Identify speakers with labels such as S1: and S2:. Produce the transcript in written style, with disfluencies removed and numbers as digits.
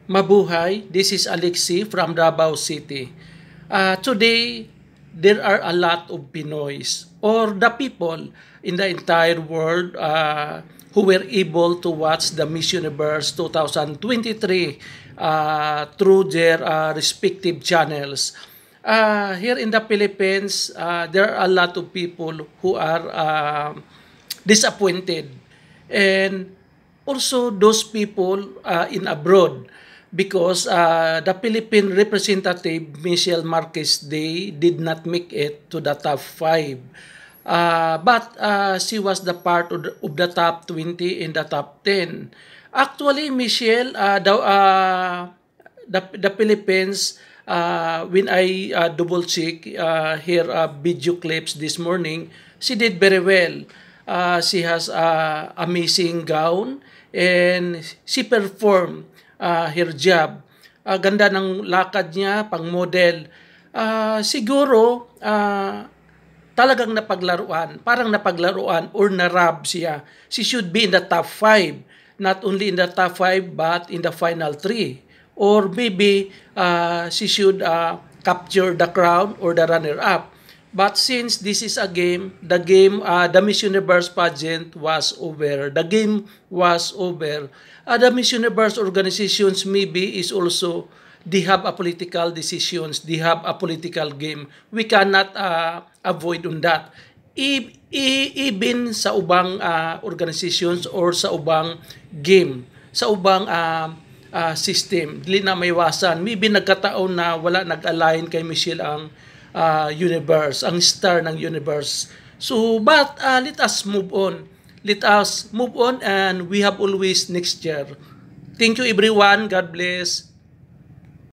S1: Mabuhay, this is Alexi from Davao City. Today, there are a lot of Pinoys or the people in the entire world who were able to watch the Miss Universe 2023 through their respective channels. Here in the Philippines, there are a lot of people who are disappointed, and also those people in abroad, because the Philippine representative Michelle Marquez Day did not make it to the top 5. But she was the part of the top 20 in the top 10. Actually, Michelle, the Philippines, when I double check her video clips this morning, she did very well. She has amazing gown and she performed her job. Ganda ng lakad niya, pang model. Siguro, talagang napaglaruan, parang napaglaruan or narab siya. She should be in the top 5. Not only in the top 5, but in the final 3. Or maybe she should capture the crown or the runner-up. But since this is a game, the Miss Universe pageant was over. The game was over. The Miss Universe organizations maybe is also, they have a political decisions, they have a political game. We cannot avoid on that. Even sa ubang organizations or sa ubang game, sa ubang system, dili na maiwasan. Maybe nagkataon na wala nag-align kay Michelle ang universe, ang star ng universe. So, but let us move on. Let us move on, and we have always next year. Thank you everyone. God bless.